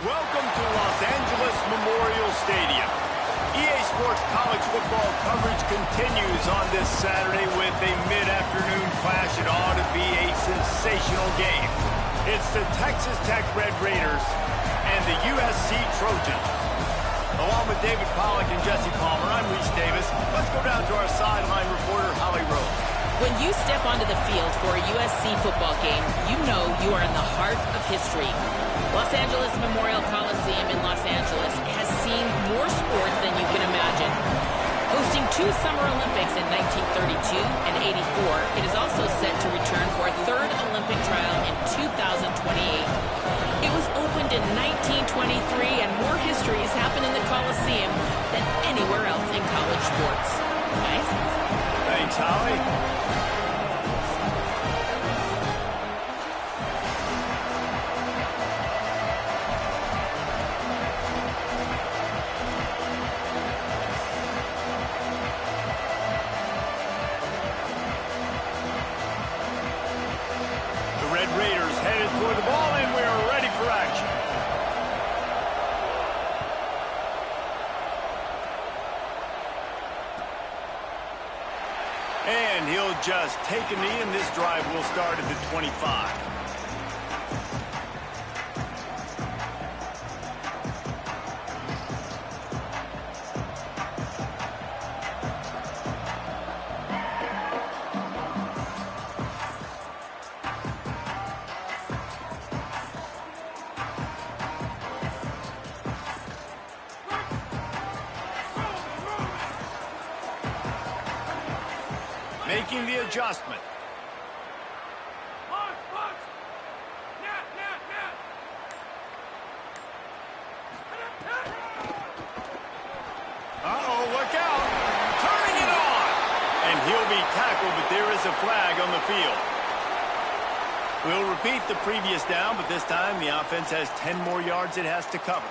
Welcome to Los Angeles Memorial Stadium. EA Sports college football coverage continues on this Saturday with a mid-afternoon clash. It ought to be a sensational game. It's the Texas Tech Red Raiders and the USC Trojans. Along with David Pollack and Jesse Palmer, I'm Reese Davis. Let's go down to our sideline reporter, Holly Rose. When you step onto the field for a USC football game, you know you are in the heart of history. Los Angeles Memorial Coliseum in Los Angeles has seen more sports than you can imagine. Hosting 2 Summer Olympics in 1932 and 84, it is also set to return for a 3rd Olympic trial in 2028. It was opened in 1923, and more history has happened in the Coliseum than anywhere else in college sports. Nice. Thanks, Holly. Raiders headed toward the ball, and we are ready for action. And he'll just take a knee, and this drive will start at the 25. Making the adjustment. Uh-oh, look out. Turning it on. And he'll be tackled, but there is a flag on the field. We'll repeat the previous down, but this time the offense has 10 more yards it has to cover.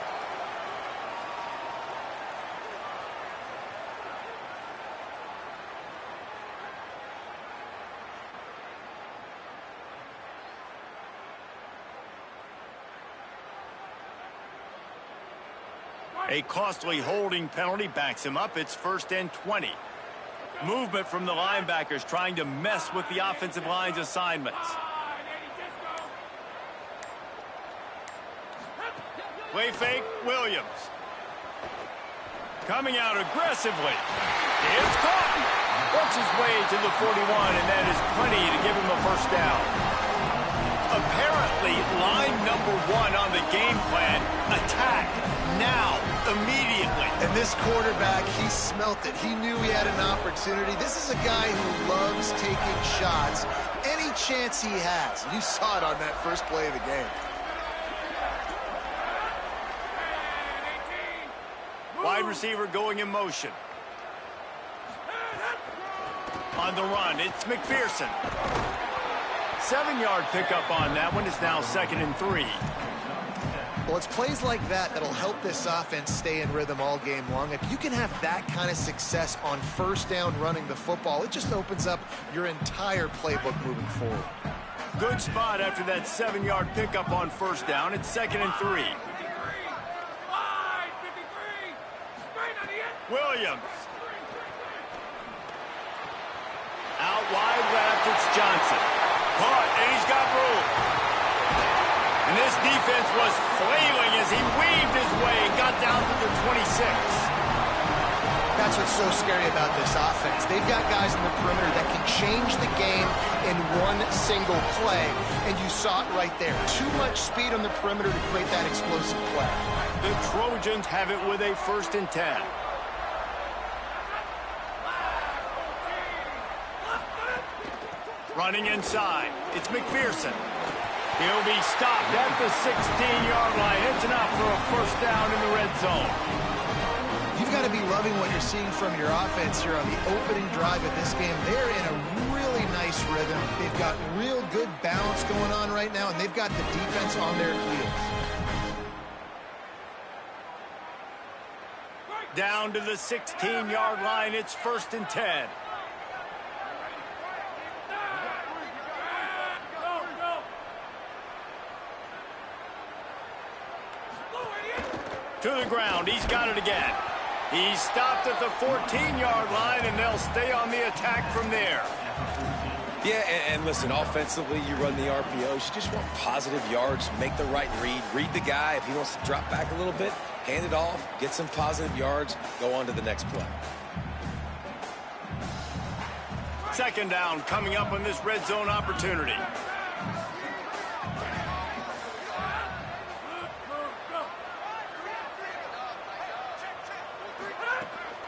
A costly holding penalty backs him up. It's 1st and 20. Movement from the linebackers trying to mess with the offensive line's assignments. Play fake, Williams. Coming out aggressively. It's caught. Works his way to the 41, and that is plenty to give him a 1st down. Apparently, line number 1 on the game plan, attack now, immediately. And this quarterback, he smelt it. He knew he had an opportunity. This is a guy who loves taking shots any chance he has. You saw it on that first play of the game. Wide receiver going in motion. On the run, it's McPherson. 7-yard pickup on that one. It's now 2nd and 3. Well, it's plays like that that'll help this offense stay in rhythm all game long. If you can have that kind of success on 1st down running the football, it just opens up your entire playbook moving forward. Good spot after that 7-yard pickup on 1st down. It's 2nd and 3. Williams. Out wide left, it's Johnson. Caught, and he's got room. And this defense was flailing as he weaved his way and got down to the 26. That's what's so scary about this offense. They've got guys in the perimeter that can change the game in one single play, and you saw it right there. Too much speed on the perimeter to create that explosive play. The Trojans have it with a 1st and 10. Running inside, it's McPherson. He'll be stopped at the 16-yard line. It's enough for a 1st down in the red zone. You've got to be loving what you're seeing from your offense here on the opening drive of this game. They're in a really nice rhythm. They've got real good balance going on right now, and they've got the defense on their heels. Down to the 16-yard line, it's 1st and 10. To the ground, he's got it again. He's stopped at the 14-yard line, and they'll stay on the attack from there. Yeah, and listen, offensively, you run the RPOs. You just want positive yards, make the right read the guy. If he wants to drop back a little bit, hand it off, get some positive yards, go on to the next play. 2nd down coming up on this red zone opportunity.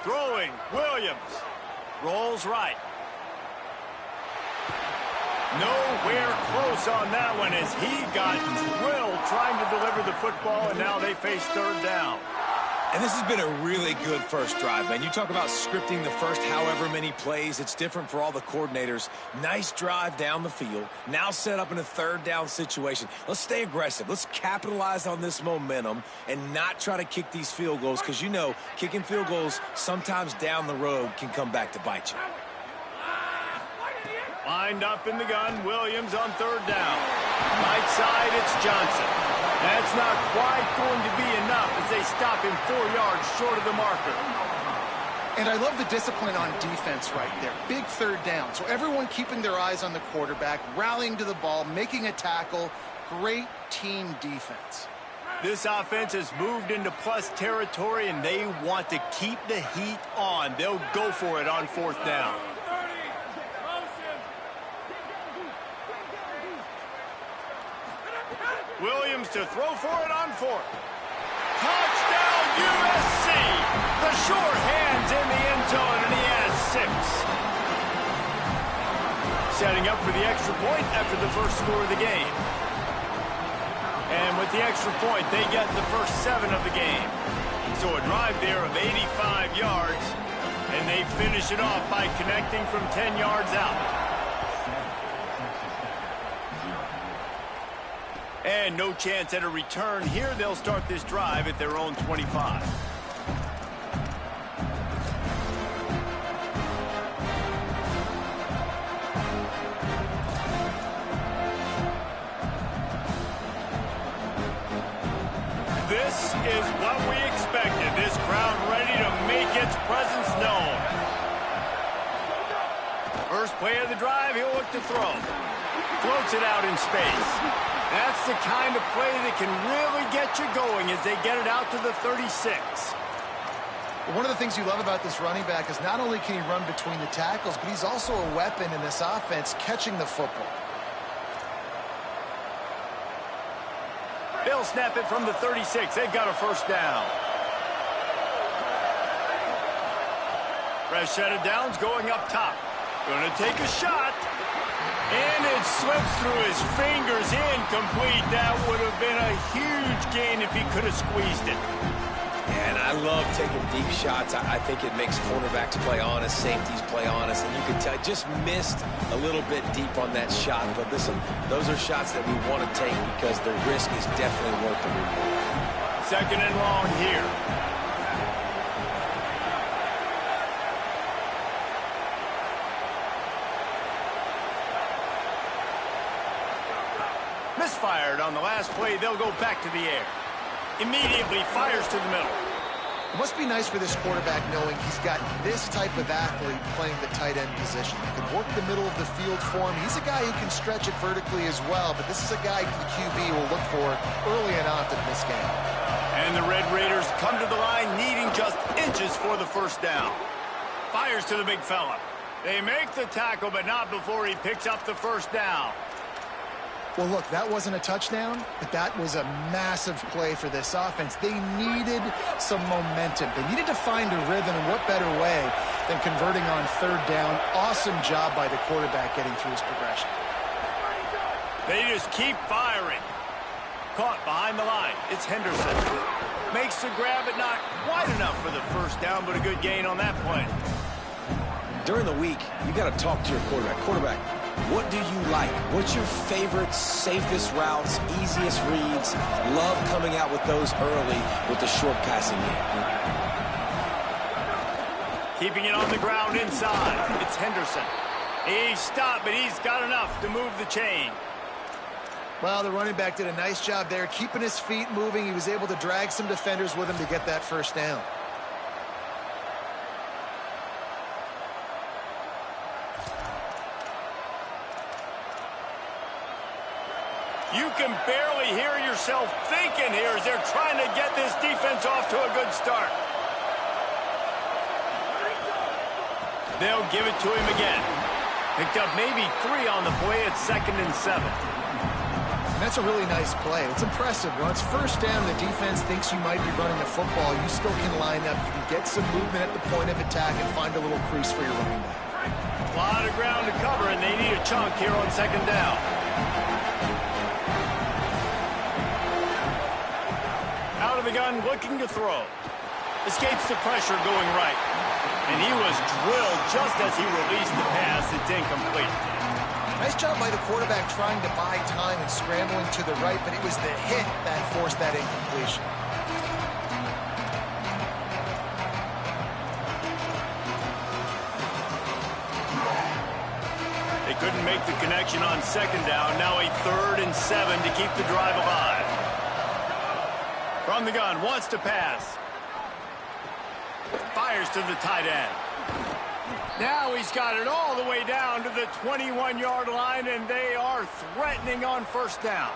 Throwing, Williams. Rolls right. Nowhere close on that one as he got drilled trying to deliver the football, and now they face third down. And this has been a really good first drive, man. You talk about scripting the first however many plays. It's different for all the coordinators. Nice drive down the field. Now set up in a third down situation. Let's stay aggressive. Let's capitalize on this momentum and not try to kick these field goals because, you know, kicking field goals sometimes down the road can come back to bite you. Lined up in the gun, Williams on third down. Right side, it's Johnson. That's not quite going to be enough as they stop him 4 yards short of the marker. And I love the discipline on defense right there. Big third down. So everyone keeping their eyes on the quarterback, rallying to the ball, making a tackle. Great team defense. This offense has moved into plus territory, and they want to keep the heat on. They'll go for it on fourth down. Williams to throw for it on fourth. Touchdown, USC! The short hands in the end zone, and he has 6. Setting up for the extra point after the first score of the game. And with the extra point, they get the first 7 of the game. So a drive there of 85 yards, and they finish it off by connecting from 10 yards out. And no chance at a return here. They'll start this drive at their own 25. This is what we expected. This crowd ready to make its presence known. First play of the drive, he'll look to throw. Floats it out in space. That's the kind of play that can really get you going as they get it out to the 36. One of the things you love about this running back is not only can he run between the tackles, but he's also a weapon in this offense catching the football. They'll snap it from the 36. They've got a first down. Fresh set of downs going up top. Going to take a shot. And it slips through his fingers, incomplete. That would have been a huge gain if he could have squeezed it. And I love taking deep shots. I think it makes cornerbacks play honest, safeties play honest. And you can tell, just missed a little bit deep on that shot. But listen, those are shots that we want to take because the risk is definitely worth the reward. Second and long here. Misfired on the last play. They'll go back to the air. Immediately fires to the middle. It must be nice for this quarterback knowing he's got this type of athlete playing the tight end position. He can work the middle of the field for him. He's a guy who can stretch it vertically as well, but this is a guy the QB will look for early and often in this game. And the Red Raiders come to the line needing just inches for the first down. Fires to the big fella. They make the tackle, but not before he picks up the first down. Well, look, that wasn't a touchdown, but that was a massive play for this offense. They needed some momentum. They needed to find a rhythm, and what better way than converting on third down. Awesome job by the quarterback getting through his progression. They just keep firing. Caught behind the line. It's Henderson. Makes the grab, but not quite enough for the first down, but a good gain on that play. During the week, you got to talk to your quarterback. Quarterback, what do you like? What's your favorite, safest routes, easiest reads? Love coming out with those early with the short passing game. Keeping it on the ground inside. It's Henderson. He stopped, but he's got enough to move the chain. Well, the running back did a nice job there, keeping his feet moving. He was able to drag some defenders with him to get that first down. You can barely hear yourself thinking here as they're trying to get this defense off to a good start. They'll give it to him again. Picked up maybe 3 on the play at 2nd and 7. That's a really nice play. It's impressive. When it's first down, the defense thinks you might be running the football. You still can line up. You can get some movement at the point of attack and find a little crease for your running back. A lot of ground to cover, and they need a chunk here on second down. Out of the gun, looking to throw. Escapes the pressure going right. And he was drilled just as he released the pass. It's incomplete. Nice job by the quarterback trying to buy time and scrambling to the right, but it was the hit that forced that incompletion. They couldn't make the connection on second down. Now a 3rd and 7 to keep the drive alive. From the gun, wants to pass. Fires to the tight end. Now he's got it all the way down to the 21-yard line, and they are threatening on first down.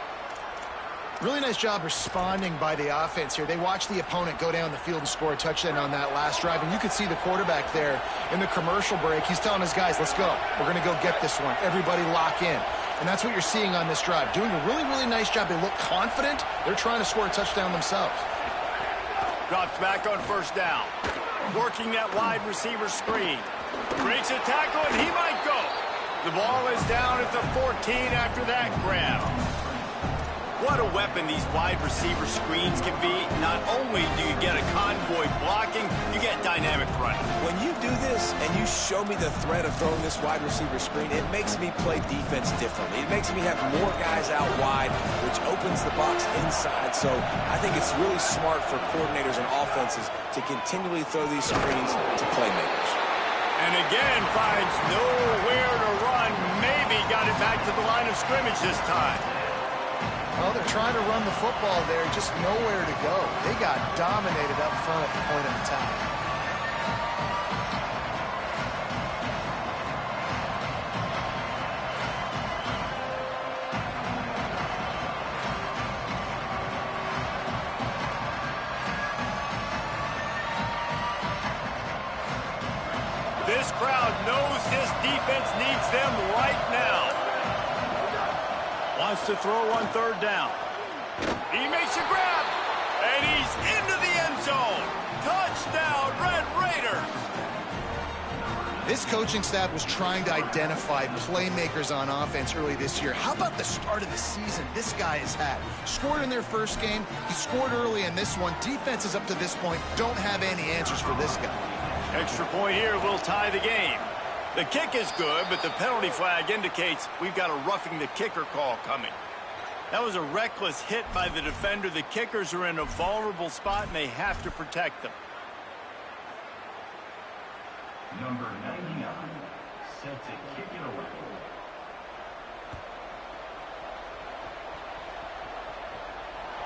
Really nice job responding by the offense here. They watched the opponent go down the field and score a touchdown on that last drive, and you could see the quarterback there in the commercial break. He's telling his guys, let's go. We're going to go get this one. Everybody lock in. And that's what you're seeing on this drive. Doing a really, really nice job. They look confident. They're trying to score a touchdown themselves. Drops back on first down. Working that wide receiver screen. Breaks a tackle, and he might go. The ball is down at the 14 after that grab. What a weapon these wide receiver screens can be. Not only do you get a convoy blocking, you get dynamic running. When you do this and you show me the threat of throwing this wide receiver screen, it makes me play defense differently. It makes me have more guys out wide, which opens the box inside. So I think it's really smart for coordinators and offenses to continually throw these screens to playmakers. And again, finds nowhere to run. Maybe got it back to the line of scrimmage this time. Well, they're trying to run the football there, just nowhere to go. They got dominated up front at the point of attack. This crowd knows this defense needs them right now. Wants to throw on third down. He makes a grab, and he's into the end zone. Touchdown, Red Raiders. This coaching staff was trying to identify playmakers on offense early this year. How about the start of the season this guy has had? Scored in their first game. He scored early in this one. Defenses up to this point don't have any answers for this guy. Extra point here will tie the game. The kick is good, but the penalty flag indicates we've got a roughing the kicker call coming. That was a reckless hit by the defender. The kickers are in a vulnerable spot, and they have to protect them. Number 99, set to kick it away.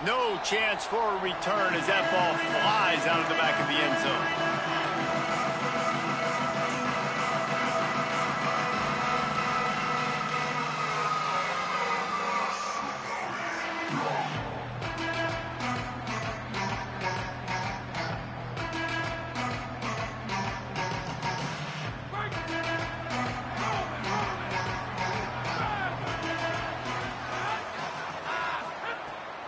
No chance for a return as that ball flies out of the back of the end zone.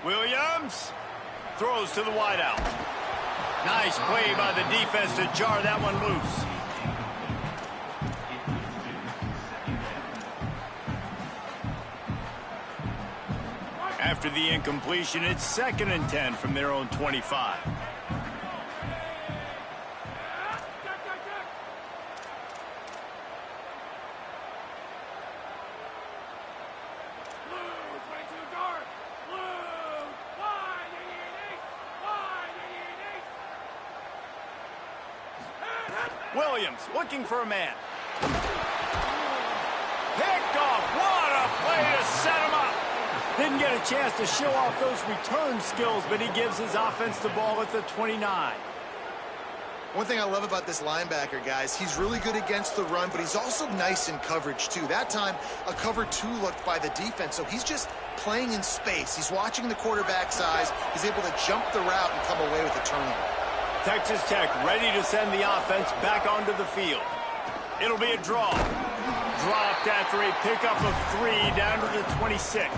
Williams throws to the wideout. Nice play by the defense to jar that one loose. After the incompletion, it's 2nd and 10 from their own 25. Williams looking for a man. Picked off. What a play to set him up. Didn't get a chance to show off those return skills, but he gives his offense the ball at the 29. One thing I love about this linebacker, guys, he's really good against the run, but he's also nice in coverage, too. That time, a cover 2 looked by the defense, so he's just playing in space. He's watching the quarterback's eyes. He's able to jump the route and come away with a turnover. Texas Tech ready to send the offense back onto the field. It'll be a draw. Dropped after a pickup of 3 down to the 26.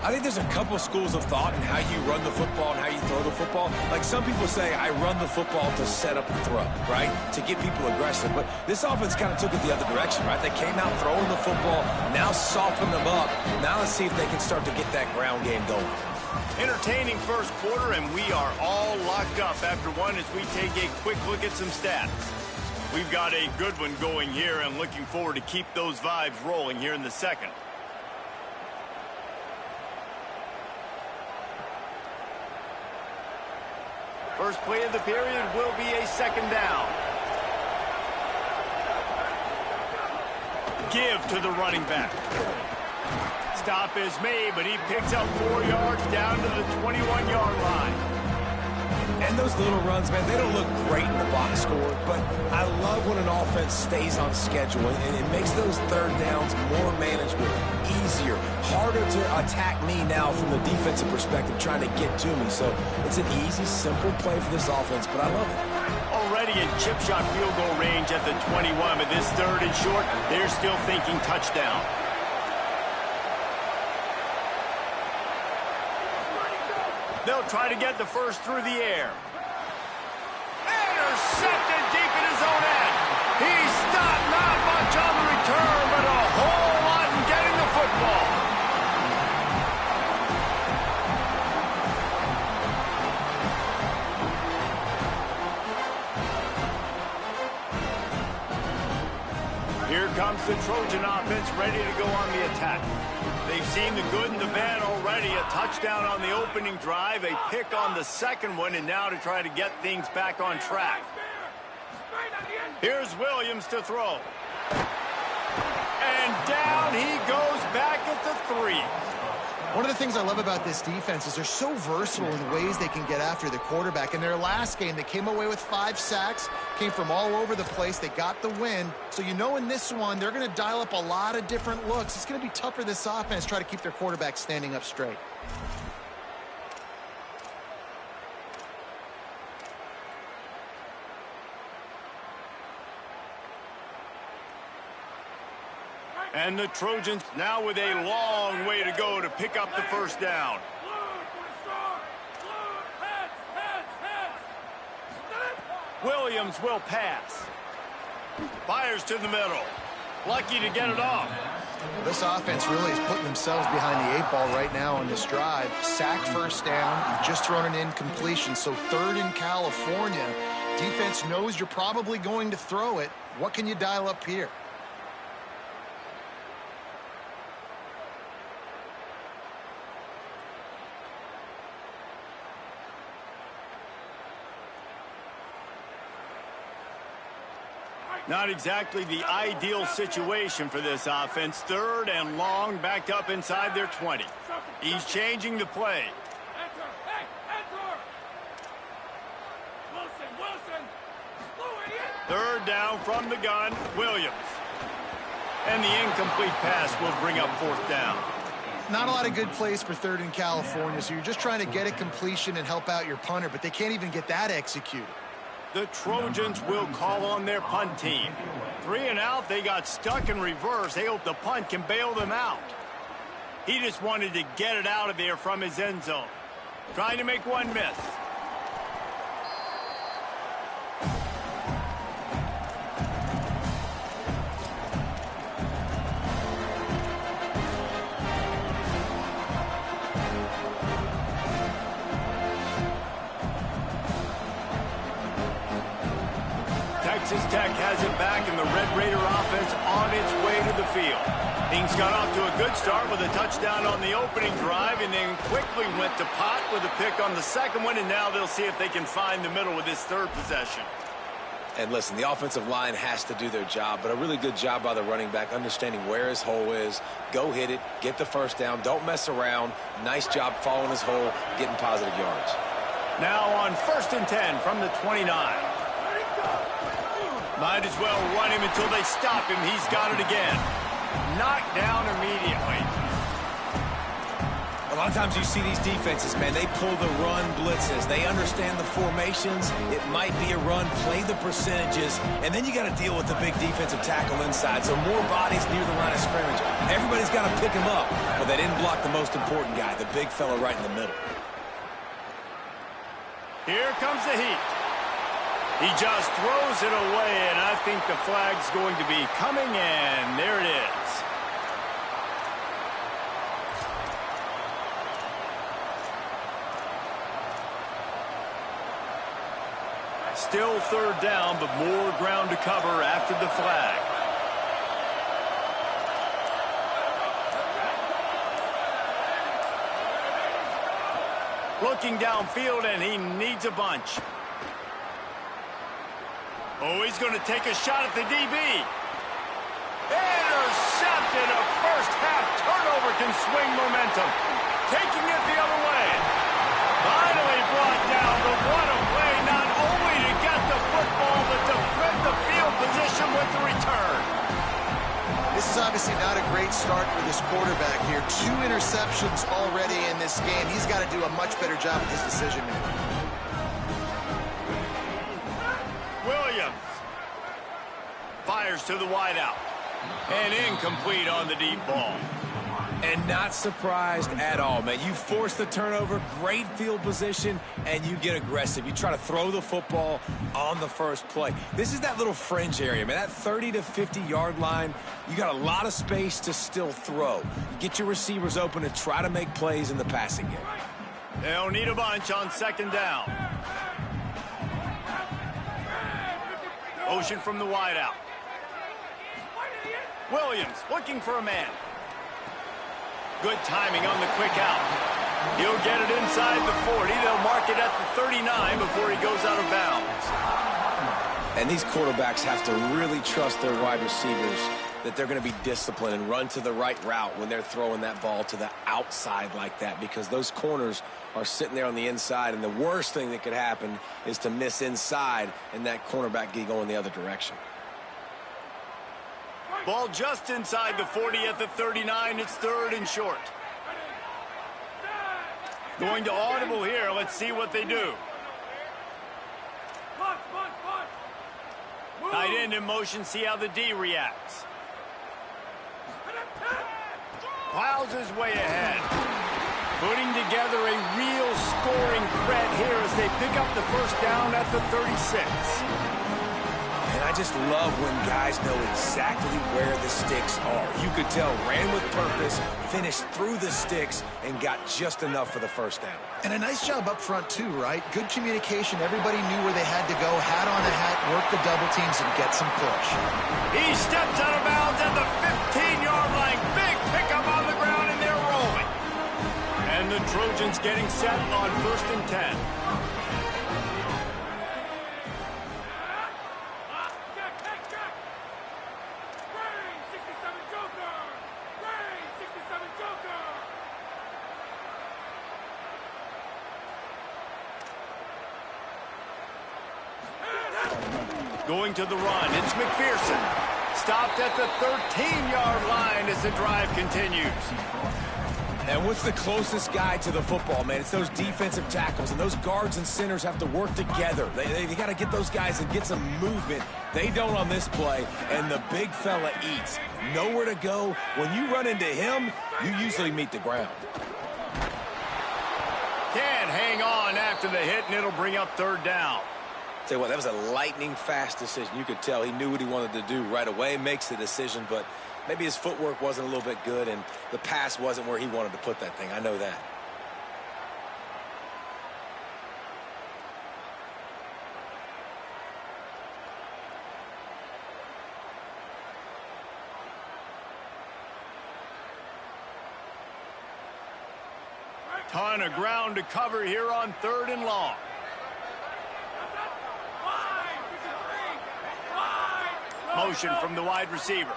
I think there's a couple schools of thought in how you run the football and how you throw the football. Like some people say, I run the football to set up the throw, right? To get people aggressive. But this offense kind of took it the other direction, right? They came out throwing the football, now soften them up. Now let's see if they can start to get that ground game going. Entertaining first quarter, and we are all locked up after one as we take a quick look at some stats. We've got a good one going here and looking forward to keep those vibes rolling here in the second. First play of the period will be a second down. Give to the running back. Stop is made, but he picks up 4 yards down to the 21-yard line. And those little runs, man, they don't look great in the box score, but I love when an offense stays on schedule, and it makes those third downs more manageable, easier, harder to attack me now from the defensive perspective, trying to get to me. So it's an easy, simple play for this offense, but I love it. Already in chip shot field goal range at the 21, but this third and short, they're still thinking touchdown. They'll try to get the first through the air. Intercepted deep in his own end. He stopped, not much on the return, but a whole lot in getting the football. Here comes the Trojan offense ready to go on the attack. They've seen the good and the bad already. A touchdown on the opening drive, a pick on the second one, and now to try to get things back on track. Here's Williams to throw. And down he goes back at the 3. One of the things I love about this defense is they're so versatile in the ways they can get after the quarterback. In their last game, they came away with 5 sacks, came from all over the place. They got the win. So you know in this one, they're going to dial up a lot of different looks. It's going to be tough for this offense to try to keep their quarterback standing up straight. And the Trojans now with a long way to go to pick up the first down. Williams will pass. Fires to the middle. Lucky to get it off. This offense really is putting themselves behind the 8 ball right now on this drive. Sack first down. You've just thrown an incompletion. So third in California. Defense knows you're probably going to throw it. What can you dial up here? Not exactly the ideal situation for this offense. Third and long, backed up inside their 20. He's changing the play. Third down from the gun, Williams. And the incomplete pass will bring up fourth down. Not a lot of good plays for third in California, so you're just trying to get a completion and help out your punter, but they can't even get that executed. The Trojans will call on their punt team. 3 and out, they got stuck in reverse. They hope the punt can bail them out. He just wanted to get it out of there from his end zone. Trying to make one miss. Texas Tech has it back, and the Red Raider offense on its way to the field. Things got off to a good start with a touchdown on the opening drive, and then quickly went to pot with a pick on the second one, and now they'll see if they can find the middle with this third possession. And listen, the offensive line has to do their job, but a really good job by the running back, understanding where his hole is. Go hit it, get the first down, don't mess around. Nice job following his hole, getting positive yards. Now on 1st and 10 from the 29. Might as well run him until they stop him. He's got it again. Knocked down immediately. A lot of times you see these defenses, man, they pull the run blitzes. They understand the formations. It might be a run, play the percentages, and then you got to deal with the big defensive tackle inside. So more bodies near the line of scrimmage. Everybody's got to pick him up, but they didn't block the most important guy, the big fella right in the middle. Here comes the heat. He just throws it away, and I think the flag's going to be coming in. There it is. Still third down, but more ground to cover after the flag. Looking downfield, and he needs a bunch. Oh, he's going to take a shot at the DB. Intercepted. A first-half turnover can swing momentum. Taking it the other way. Finally brought down, but what a play, not only to get the football, but to flip the field position with the return. This is obviously not a great start for this quarterback here. 2 interceptions already in this game. He's got to do a much better job with his decision-making. Williams fires to the wideout. And incomplete on the deep ball. And not surprised at all, man. You force the turnover, great field position, and you get aggressive. You try to throw the football on the first play. This is that little fringe area, man. That 30 to 50-yard line, you got a lot of space to still throw. You get your receivers open and try to make plays in the passing game. They'll need a bunch on second down. Motion from the wideout. Williams looking for a man. Good timing on the quick out. He'll get it inside the 40. They'll mark it at the 39 before he goes out of bounds. And these quarterbacks have to really trust their wide receivers that they're going to be disciplined and run to the right route when they're throwing that ball to the outside like that, because those corners are sitting there on the inside, and the worst thing that could happen is to miss inside and that cornerback get going the other direction. Ball just inside the 40 at the 39. It's third and short. Going to audible here. Let's see what they do. Tight end in motion. See how the D reacts. Plows his way ahead. Putting together a real scoring threat here as they pick up the first down at the 36. And I just love when guys know exactly where the sticks are. You could tell, ran with purpose, finished through the sticks, and got just enough for the first down. And a nice job up front, too, right? Good communication. Everybody knew where they had to go. Hat on a hat, work the double teams, and get some push. He steps out of bounds at the 15-yard line. Big pickup on the ground, and they're rolling. And the Trojans getting set on 1st and 10. Going to the run, it's McPherson. Stopped at the 13-yard line as the drive continues. And what's the closest guy to the football, man? It's those defensive tackles, and those guards and centers have to work together. They got to get those guys and get some movement. They don't on this play, and the big fella eats. Nowhere to go. When you run into him, you usually meet the ground. Can't hang on after the hit, and it'll bring up third down. Tell you what, that was a lightning-fast decision. You could tell he knew what he wanted to do right away, makes the decision, but maybe his footwork wasn't a little bit good, and the pass wasn't where he wanted to put that thing. I know that. Ton of ground to cover here on 3rd and long. Motion from the wide receiver.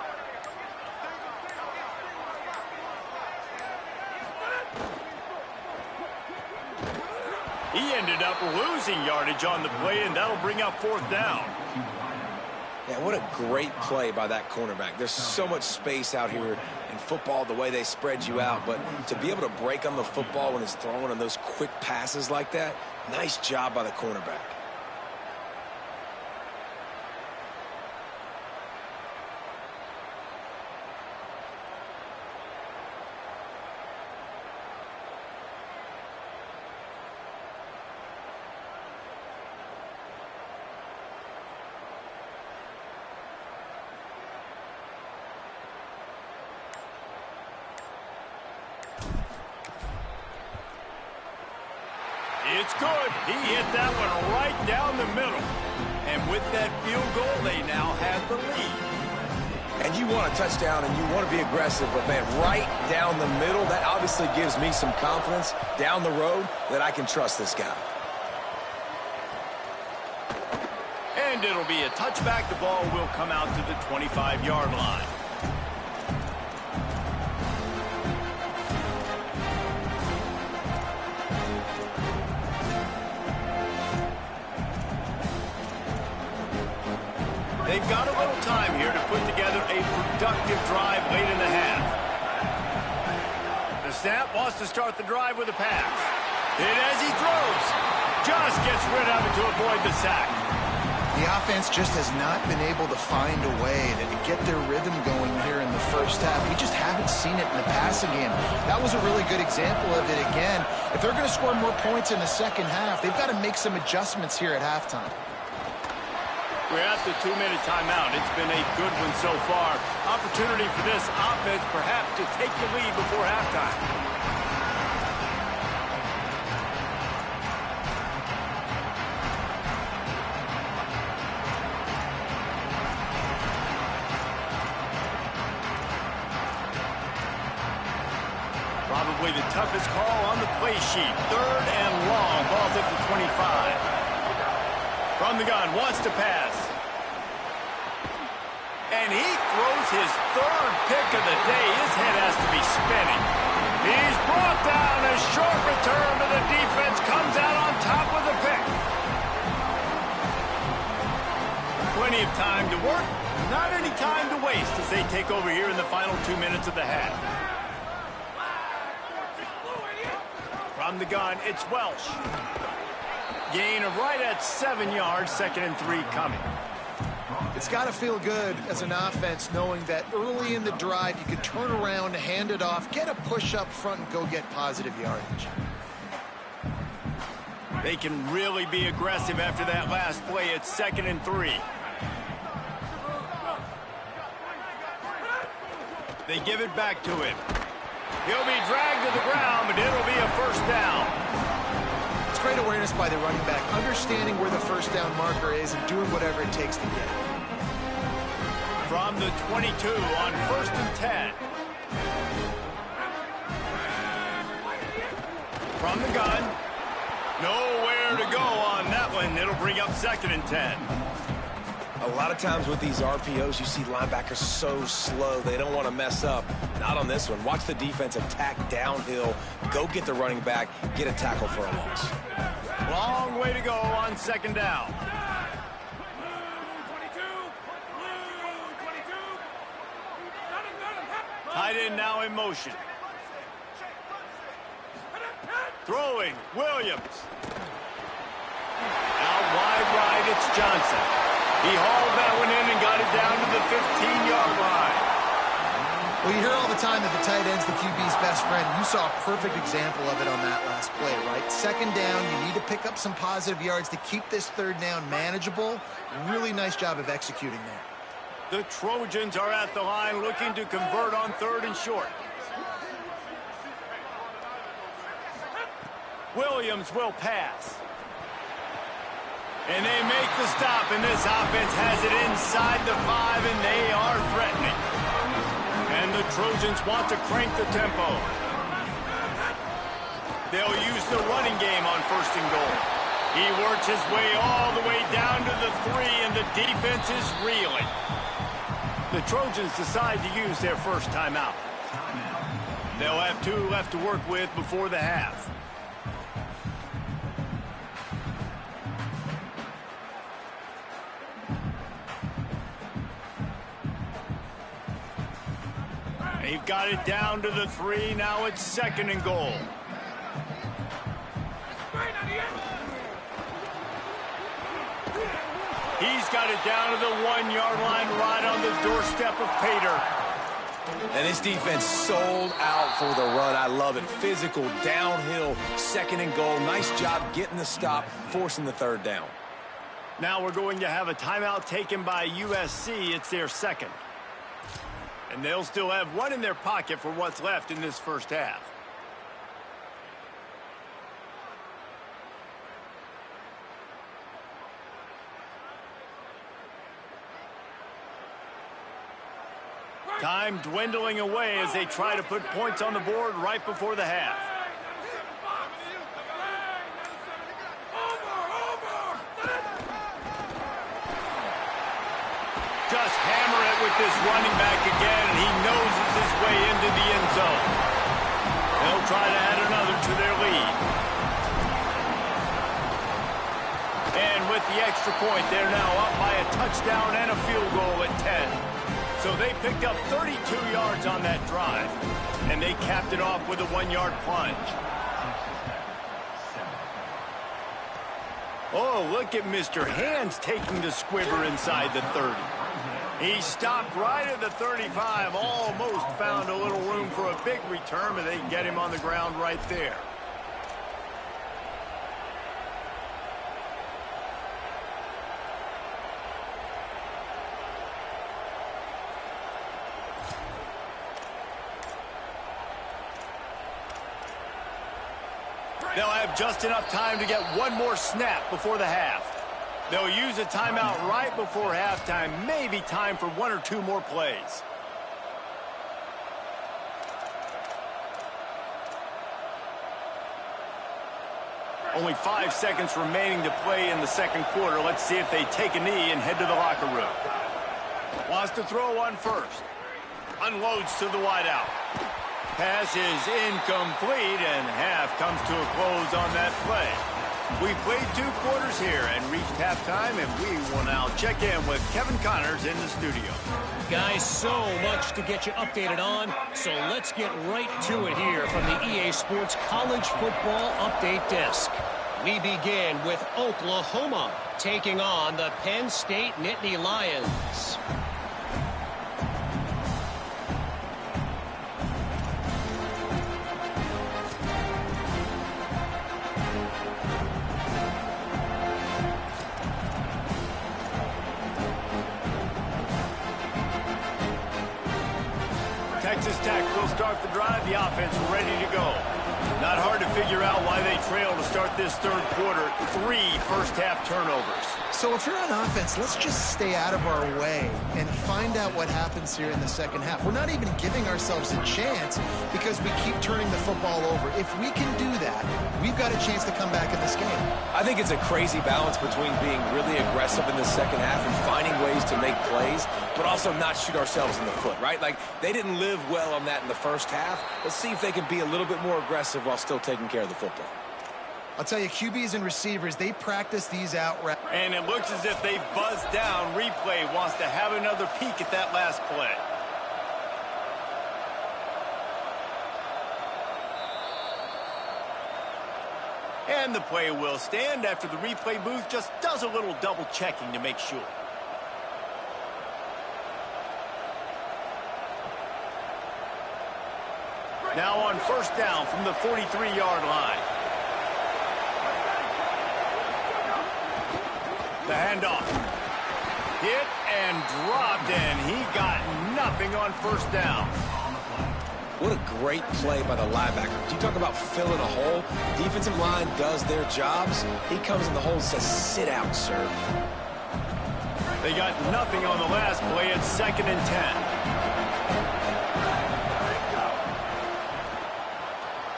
He ended up losing yardage on the play, and that'll bring up 4th down. Yeah, what a great play by that cornerback. There's so much space out here in football the way they spread you out, but to be able to break on the football when it's thrown on those quick passes like that, nice job by the cornerback. It's good. He hit that one right down the middle. And with that field goal, they now have the lead. And you want a touchdown and you want to be aggressive, but man, right down the middle, that obviously gives me some confidence down the road that I can trust this guy. And it'll be a touchback. The ball will come out to the 25-yard line. They've got a little time here to put together a productive drive late in the half. The snap wants to start the drive with a pass. And as he throws, just gets rid of it to avoid the sack. The offense just has not been able to find a way to get their rhythm going here in the first half. We just haven't seen it in the passing game. That was a really good example of it again. If they're going to score more points in the second half, they've got to make some adjustments here at halftime. We're at the 2-minute timeout. It's been a good one so far. Opportunity for this offense perhaps to take the lead before halftime. Probably the toughest call on the play sheet. 3rd and long. Ball's at the 25. From the gun, wants to pass. And he throws his 3rd pick of the day. His head has to be spinning. He's brought down. A short return to the defense. Comes out on top with a pick. Plenty of time to work. Not any time to waste as they take over here in the final 2 minutes of the half. From the gun, it's Welsh. Gain of right at 7 yards, 2nd and 3 coming. It's got to feel good as an offense knowing that early in the drive you can turn around, hand it off, get a push up front, and go get positive yardage. They can really be aggressive after that last play. It's 2nd and 3. They give it back to him. He'll be dragged to the ground, but it'll be a first down. It's great awareness by the running back, understanding where the first down marker is and doing whatever it takes to get it. From the 22 on 1st and 10. From the gun. Nowhere to go on that one. It'll bring up 2nd and 10. A lot of times with these RPOs, you see linebackers so slow, they don't want to mess up. Not on this one. Watch the defense attack downhill, go get the running back, get a tackle for a loss. Long way to go on 2nd down. Tight end now in motion. Throwing, Williams. Out wide right, it's Johnson. He hauled that one in and got it down to the 15-yard line. Well, you hear all the time that the tight end's the QB's best friend. You saw a perfect example of it on that last play, right? 2nd down, you need to pick up some positive yards to keep this 3rd down manageable. Really nice job of executing there. The Trojans are at the line looking to convert on 3rd and short. Williams will pass. And they make the stop, and this offense has it inside the 5, and they are threatening. And the Trojans want to crank the tempo. They'll use the running game on 1st and goal. He works his way all the way down to the 3, and the defense is reeling. The Trojans decide to use their first timeout. They'll have 2 left to work with before the half. They've got it down to the 3. Now it's 2nd and goal. He's got it down to the 1-yard line, right on the doorstep of Pater. And this defense sold out for the run. I love it. Physical, downhill, 2nd and goal. Nice job getting the stop, forcing the 3rd down. Now we're going to have a timeout taken by USC. It's their 2nd. And they'll still have one in their pocket for what's left in this first half. Time dwindling away as they try to put points on the board right before the half. Just hammer it with this running back again, and he noses his way into the end zone. They'll try to add another to their lead. And with the extra point, they're now up by a touchdown and a field goal at 10. So they picked up 32 yards on that drive, and they capped it off with a 1-yard plunge. Oh, look at Mr. Hands taking the squibber inside the 30. He stopped right at the 35, almost found a little room for a big return, but they get him on the ground right there. They'll have just enough time to get one more snap before the half. They'll use a timeout right before halftime, maybe time for 1 or 2 more plays. Only 5 seconds remaining to play in the 2nd quarter. Let's see if they take a knee and head to the locker room. Wants to throw on first. Unloads to the wideout. Pass is incomplete, and half comes to a close on that play. We've played 2 quarters here and reached halftime, and we will now check in with Kevin Connors in the studio. Guys, so much to get you updated on, so let's get right to it here from the EA Sports College Football Update Desk. We begin with Oklahoma taking on the Penn State Nittany Lions. Texas Tech will start the drive. The offense ready to go. Not hard to figure out why they trail to start this 3rd quarter. 3 first-half turnovers. So if you're on offense, let's just stay out of our way and find out what happens here in the 2nd half. We're not even giving ourselves a chance because we keep turning the football over. If we can do that, we've got a chance to come back in this game. I think it's a crazy balance between being really aggressive in the 2nd half and finding ways to make plays, but also not shoot ourselves in the foot, right? Like, they didn't live well on that in the 1st half. Let's see if they can be a little bit more aggressive while still taking care of the football. I'll tell you, QBs and receivers, they practice these out. And it looks as if they've buzzed down. Replay wants to have another peek at that last play. And the play will stand after the replay booth just does a little double checking to make sure. Now on 1st down from the 43-yard line. The handoff. Hit and dropped, and he got nothing on 1st down. What a great play by the linebacker. You talk about filling a hole. Defensive line does their jobs. He comes in the hole and says, sit out, sir. They got nothing on the last play. It's 2nd and 10.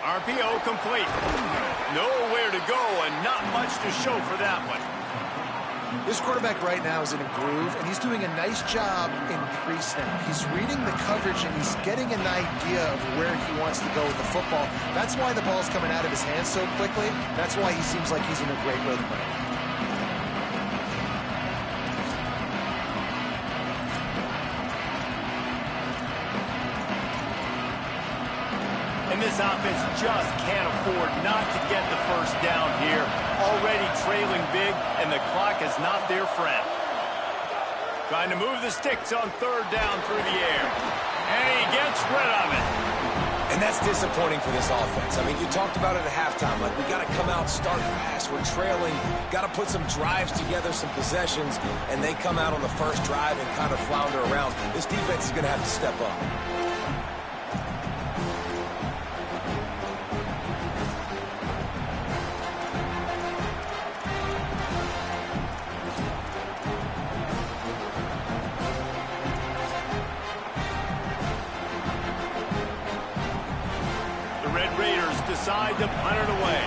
RPO complete. Nowhere to go and not much to show for that one. This quarterback right now is in a groove, and he's doing a nice job in pre-snap. He's reading the coverage, and he's getting an idea of where he wants to go with the football. That's why the ball's coming out of his hands so quickly. That's why he seems like he's in a great rhythm right now. offense just can't afford not to get the first down here. Already trailing big, and the clock is not their friend. Trying to move the sticks on third down through the air. And he gets rid of it. And that's disappointing for this offense. I mean, you talked about it at halftime. Like, we got to come out, start fast. We're trailing. Got to put some drives together, some possessions. And they come out on the first drive and kind of flounder around. This defense is going to have to step up. Decide to punt it away.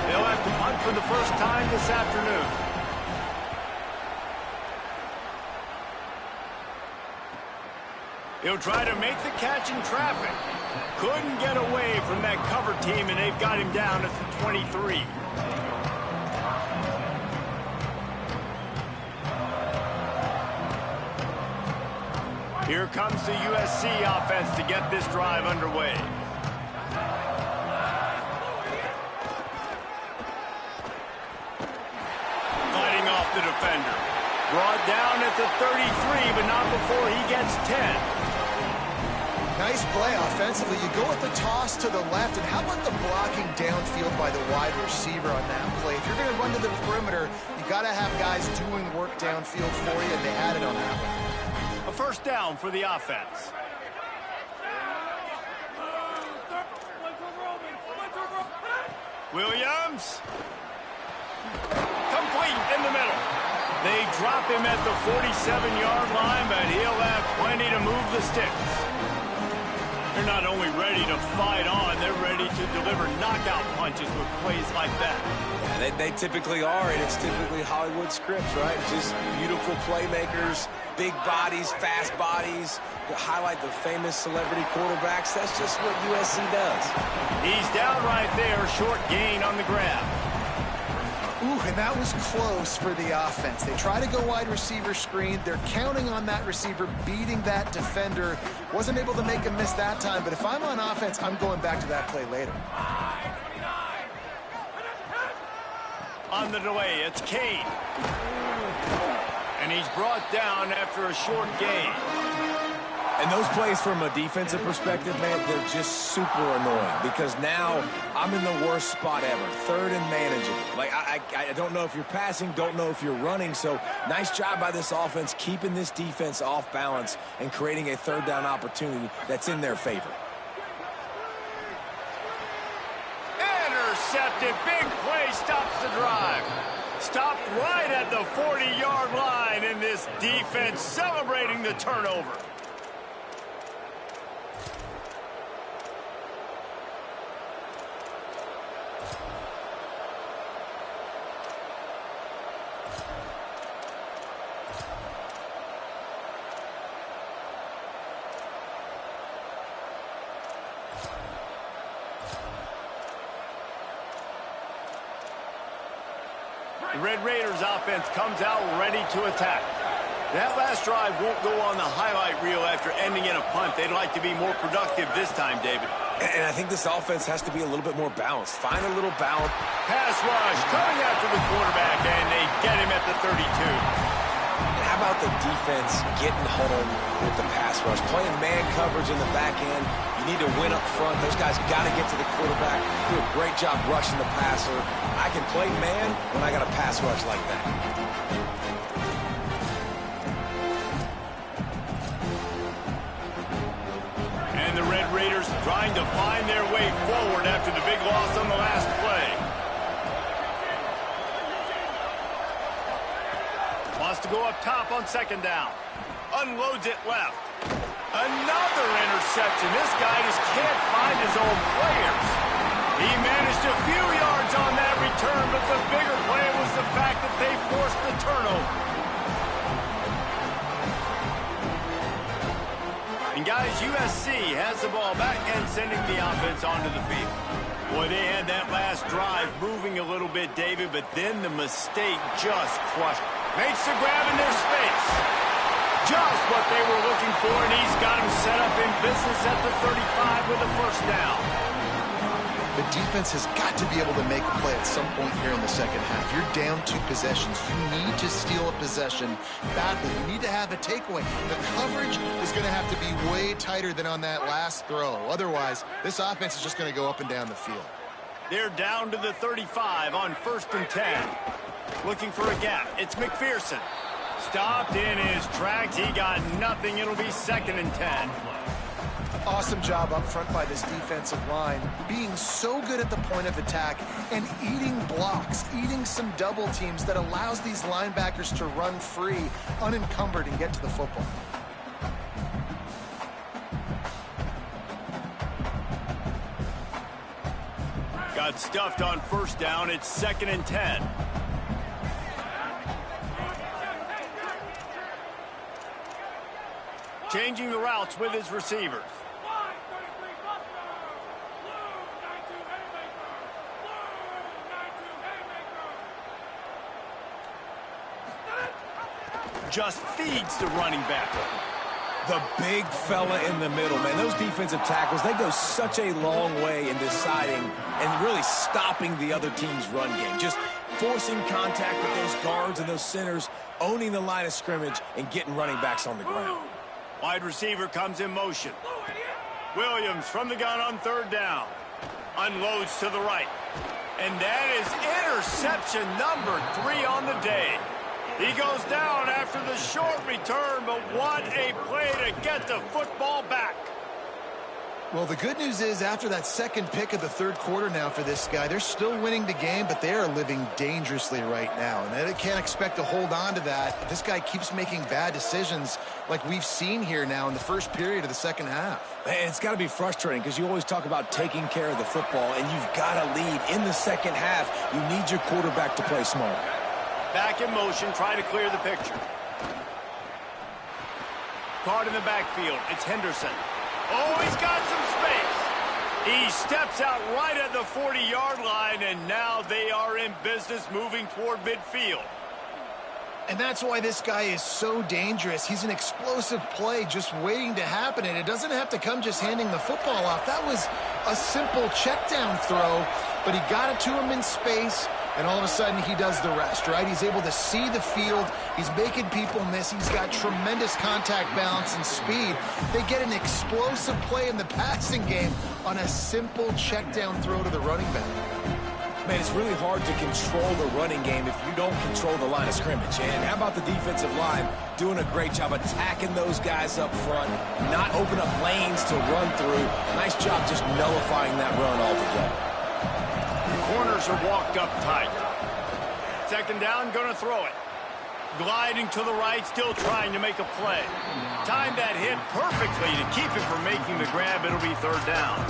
They'll have to punt for the first time this afternoon. He'll try to make the catch in traffic. Couldn't get away from that cover team, and they've got him down at the 23. Here comes the USC offense to get this drive underway. The defender. Brought down at the 33, but not before he gets 10. Nice play offensively. You go with the toss to the left, and how about the blocking downfield by the wide receiver on that play? If you're going to run to the perimeter, you got to have guys doing work downfield for you, and they had it on that one. A first down for the offense. Williams. Complete in the middle. They drop him at the 47-yard line, but he'll have plenty to move the sticks. They're not only ready to fight on, they're ready to deliver knockout punches with plays like that. Yeah, they typically are, and it's typically Hollywood scripts, right? Just beautiful playmakers, big bodies, fast bodies, highlight the famous celebrity quarterbacks. That's just what USC does. He's down right there, short gain on the grab. Ooh, and that was close for the offense. They try to go wide receiver screen. They're counting on that receiver beating that defender. Wasn't able to make him miss that time, but if I'm on offense, I'm going back to that play later. On the delay, it's Kane. And he's brought down after a short gain. And those plays from a defensive perspective, man, they're just super annoying because now I'm in the worst spot ever. Third and manageable. Like, I don't know if you're passing, don't know if you're running. So nice job by this offense keeping this defense off balance and creating a third down opportunity that's in their favor. Intercepted. Big play stops the drive. Stopped right at the 40-yard line, and this defense celebrating the turnover. The Red Raiders offense comes out ready to attack. That last drive won't go on the highlight reel after ending in a punt. They'd like to be more productive this time, David. And I think this offense has to be a little bit more balanced. Find a little balance. Pass rush coming after the quarterback, and they get him at the 32. And how about the defense getting home with the pass rush? Playing man coverage in the back end. You need to win up front. Those guys got to get to the quarterback. Do a great job rushing the passer. I can play man when I got a pass rush like that. And the Red Raiders trying to find their way forward after the big loss on the last play. Wants to go up top on second down. Unloads it left. Another interception. This guy just can't find his own players. He managed a few yards on that return, but the bigger play was the fact that they forced the turnover. And guys, USC has the ball back and sending the offense onto the field. Boy, they had that last drive moving a little bit, David, but then the mistake just crushed. Makes the grab in their space. Just what they were looking for, and he's got him set up in business at the 35 with a first down. the defense has got to be able to make a play at some point here in the second half. You're down 2 possessions. You need to steal a possession badly. You need to have a takeaway. The coverage is going to have to be way tighter than on that last throw. Otherwise, this offense is just going to go up and down the field. They're down to the 35 on 1st and 10. Looking for a gap. It's McPherson. Stopped in his tracks. He got nothing. It'll be 2nd and 10. Awesome job up front by this defensive line, being so good at the point of attack and eating blocks, eating some double teams that allows these linebackers to run free, unencumbered, and get to the football. Got stuffed on 1st down. It's 2nd and 10. Changing the routes with his receivers. Just feeds the running back. The big fella in the middle, man. Those defensive tackles, they go such a long way in deciding and really stopping the other team's run game. Just forcing contact with those guards and those centers, owning the line of scrimmage, and getting running backs on the ground. Wide receiver comes in motion. Williams from the gun on 3rd down. Unloads to the right. And that is interception number 3 on the day. He goes down after the short return, but what a play to get the football back. Well, the good news is after that second pick of the 3rd quarter now for this guy, they're still winning the game, but they are living dangerously right now. And they can't expect to hold on to that. This guy keeps making bad decisions like we've seen here now in the first period of the second half. And it's got to be frustrating because you always talk about taking care of the football, and you've got to lead in the second half. You need your quarterback to play smart. Back in motion, trying to clear the picture. Caught in the backfield. It's Henderson. Oh, he's got some space. He steps out right at the 40-yard line, and now they are in business moving toward midfield. And that's why this guy is so dangerous. He's an explosive play just waiting to happen, and it doesn't have to come just handing the football off. That was a simple check down throw, but he got it to him in space, and all of a sudden he does the rest, right? He's able to see the field. He's making people miss. He's got tremendous contact balance and speed. They get an explosive play in the passing game on a simple check down throw to the running back. Man, it's really hard to control the running game if you don't control the line of scrimmage. And how about the defensive line doing a great job attacking those guys up front, not open up lanes to run through. Nice job just nullifying that run altogether. The corners are walked up tight. 2nd down, going to throw it. Gliding to the right, still trying to make a play. Timed that hit perfectly to keep him from making the grab. It'll be 3rd down.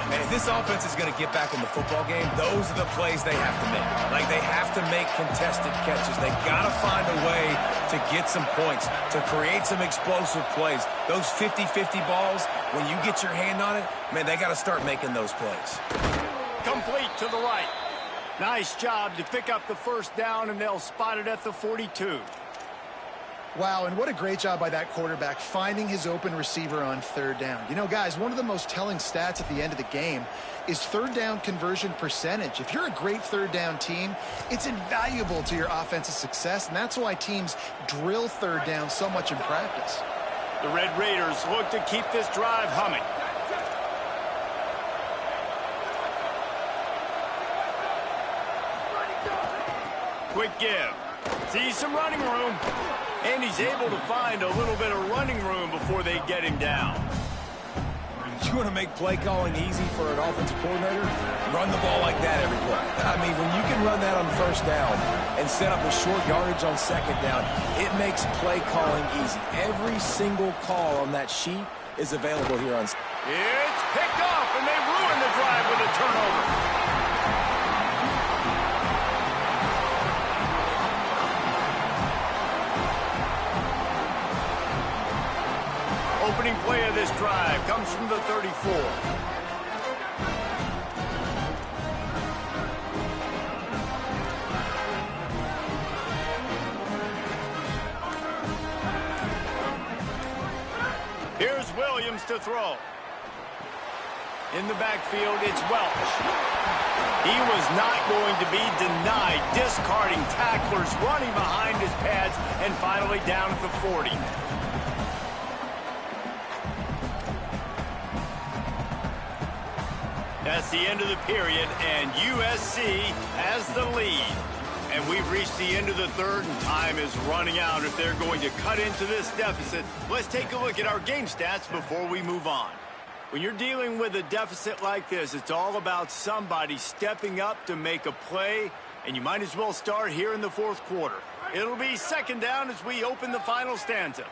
And if this offense is going to get back in the football game, those are the plays they have to make. Like, they have to make contested catches. They got to find a way to get some points, to create some explosive plays. Those 50-50 balls, when you get your hand on it, man, they got to start making those plays. Complete to the right. Nice job to pick up the 1st down, and they'll spot it at the 42. Wow, and what a great job by that quarterback finding his open receiver on 3rd down. You know, guys, one of the most telling stats at the end of the game is 3rd down conversion percentage. If you're a great 3rd down team, it's invaluable to your offensive success, and that's why teams drill 3rd down so much in practice. The Red Raiders look to keep this drive humming. Quick give. Sees some running room. And he's able to find a little bit of running room before they get him down. You want to make play calling easy for an offensive coordinator? Run the ball like that every play. I mean, when you can run that on 1st down and set up a short yardage on 2nd down, it makes play calling easy. Every single call on that sheet is available here on. It's picked off, and they ruin the drive with a turnover. Opening play of this drive comes from the 34. Here's Williams to throw. In the backfield, it's Welch. He was not going to be denied, discarding tacklers, running behind his pads, and finally down at the 40. That's the end of the period, and USC has the lead. And we've reached the end of the third, and time is running out if they're going to cut into this deficit. Let's take a look at our game stats before we move on. When you're dealing with a deficit like this, it's all about somebody stepping up to make a play, and you might as well start here in the fourth quarter. It'll be second down as we open the final stanza.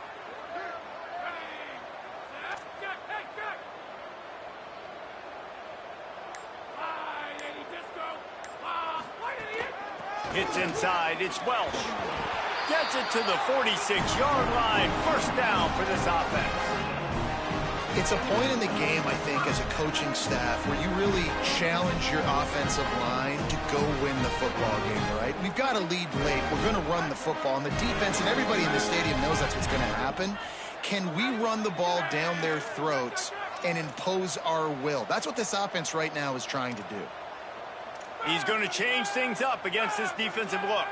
It's inside, it's Welch. Gets it to the 46-yard line. First down for this offense. It's a point in the game, I think, as a coaching staff where you really challenge your offensive line to go win the football game, right? We've got a lead late. We're going to run the football. And the defense and everybody in the stadium knows that's what's going to happen. Can we run the ball down their throats and impose our will? That's what this offense right now is trying to do. He's going to change things up against this defensive look.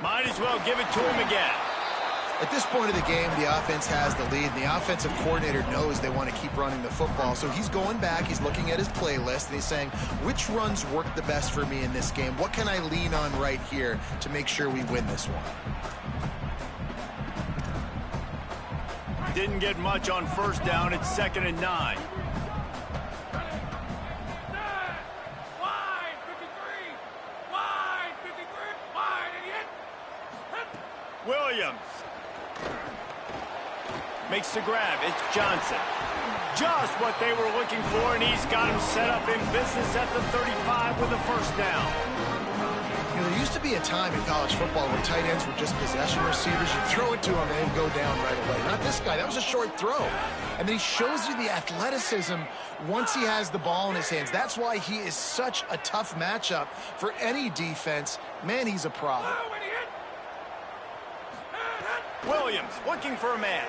Might as well give it to him again. At this point of the game, the offense has the lead, and the offensive coordinator knows they want to keep running the football. So he's going back, he's looking at his playlist, and he's saying, which runs work the best for me in this game? What can I lean on right here to make sure we win this one? Didn't get much on first down. It's 2nd and 9. Williams makes the grab. It's Johnson. Just what they were looking for, and he's got him set up in business at the 35 with a first down. You know, there used to be a time in college football where tight ends were just possession receivers. You throw it to him and they'd go down right away. Not this guy. That was a short throw. And then he shows you the athleticism once he has the ball in his hands. That's why he is such a tough matchup for any defense. Man, he's a problem. Williams looking for a man.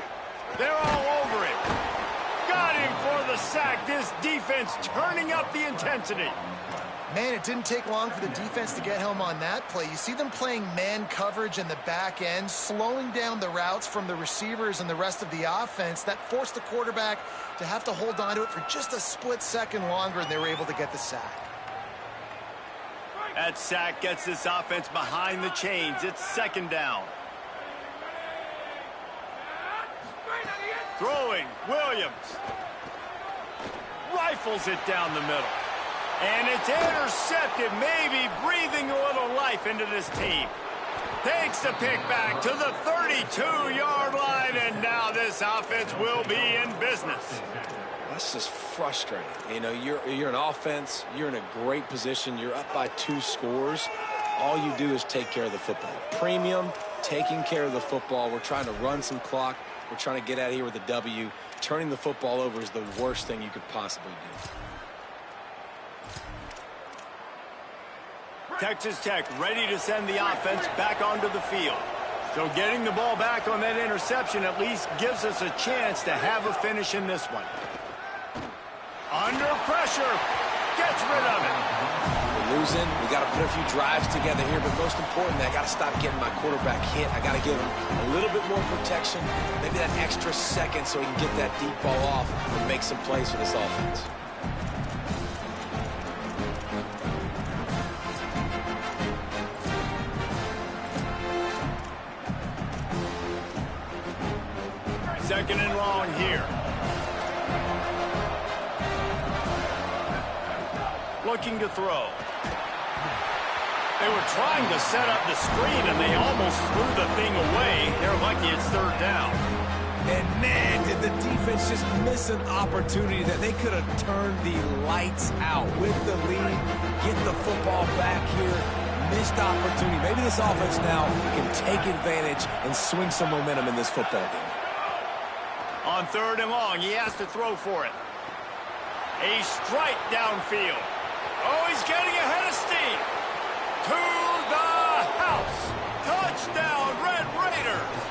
They're all over him. Got him for the sack. This defense turning up the intensity. Man, it didn't take long for the defense to get home on that play. You see them playing man coverage in the back end, slowing down the routes from the receivers and the rest of the offense. That forced the quarterback to have to hold on to it for just a split second longer, and they were able to get the sack. That sack gets this offense behind the chains. It's 2nd down. Throwing, Williams. Rifles it down the middle. And it's intercepted, maybe breathing a little life into this team. Takes the pick back to the 32-yard line, and now this offense will be in business. That's just frustrating. You know, you're an offense. You're in a great position. You're up by 2 scores. All you do is take care of the football. Premium, taking care of the football. We're trying to run some clock. We're trying to get out of here with a W. Turning the football over is the worst thing you could possibly do. Texas Tech ready to send the offense back onto the field. So getting the ball back on that interception at least gives us a chance to have a finish in this one. Under pressure, gets rid of it. We're losing. We got to put a few drives together here, but most importantly, I got to stop getting my quarterback hit. I got to give him a little bit more protection, maybe that extra second so he can get that deep ball off and make some plays for this offense. Second and long here. Looking to throw. They were trying to set up the screen, and they almost threw the thing away. They're lucky it's 3rd down. And man, did the defense just miss an opportunity that they could have turned the lights out with the lead, get the football back here. Missed opportunity. Maybe this offense now can take advantage and swing some momentum in this football game. On 3rd and long, he has to throw for it. A strike downfield. Oh, he's getting ahead of steam. To the house. Touchdown, Red Raiders.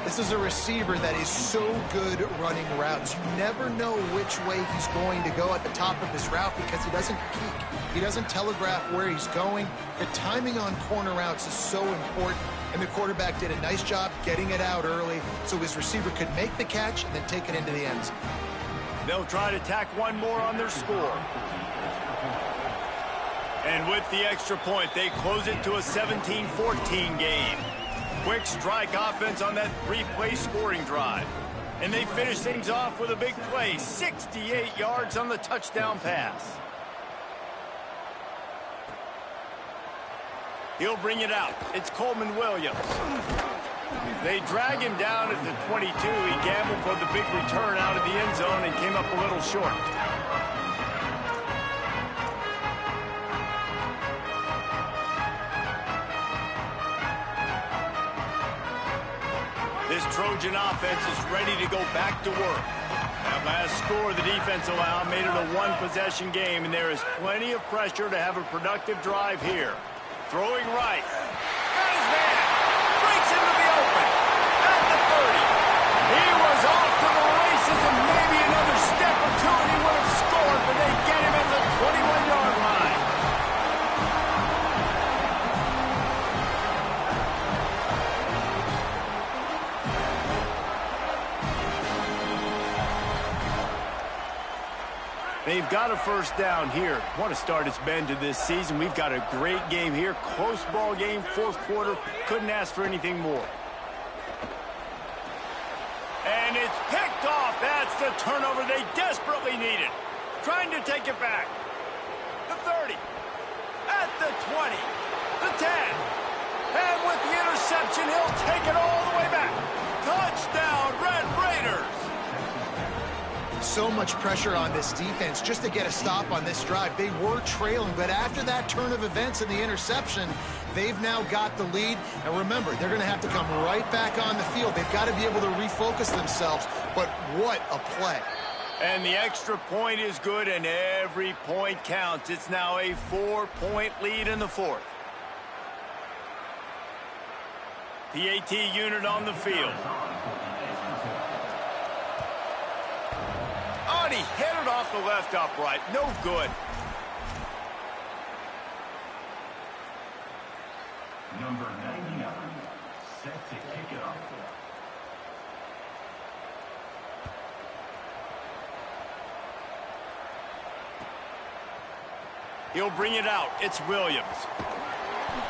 This is a receiver that is so good running routes. You never know which way he's going to go at the top of his route because he doesn't peek. He doesn't telegraph where he's going. The timing on corner routes is so important, and the quarterback did a nice job getting it out early so his receiver could make the catch and then take it into the end zone. They'll try to tack one more on their score. And with the extra point, they close it to a 17-14 game. Quick strike offense on that three-play scoring drive. And they finish things off with a big play, 68 yards on the touchdown pass. He'll bring it out. It's Coleman Williams. They drag him down at the 22. He gambled for the big return out of the end zone and came up a little short. This Trojan offense is ready to go back to work. That last score the defense allowed made it a one-possession game, and there is plenty of pressure to have a productive drive here. Throwing right. Got his man. Breaks into the open. At the 30. He was off to the races and maybe another step or two and he would have scored, but they get him at the 21-yard line. They've got a first down here. What a start it's been to this season. We've got a great game here. Close ball game, fourth quarter. Couldn't ask for anything more. And it's picked off. That's the turnover they desperately needed. Trying to take it back. The 30. At the 20. The 10. And with the interception, he'll take it all the way back. Touchdown, Red Raiders. So much pressure on this defense just to get a stop on this drive. They were trailing, but after that turn of events and the interception, they've now got the lead. And remember, they're going to have to come right back on the field. They've got to be able to refocus themselves, but what a play. And the extra point is good, and every point counts. It's now a 4-point lead in the fourth. PAT unit on the field. Oh, and he hit it off the left upright. No good. Number 99, set to kick it off. He'll bring it out. It's Williams.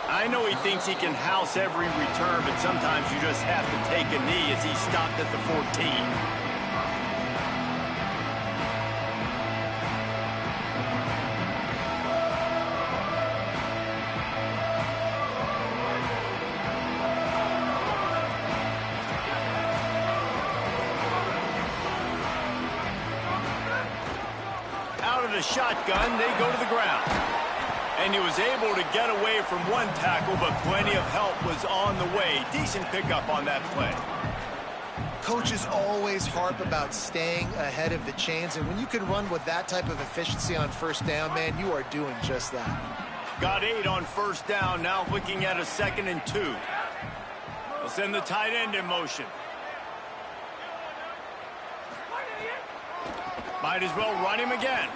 I know he thinks he can house every return, but sometimes you just have to take a knee as he stopped at the 14. The shotgun, they go to the ground. And he was able to get away from one tackle, but plenty of help was on the way. Decent pickup on that play. Coaches always harp about staying ahead of the chains, and when you can run with that type of efficiency on first down, man, you are doing just that. Got 8 on first down, now looking at a 2nd and 2. They'll send the tight end in motion. Might as well run him again.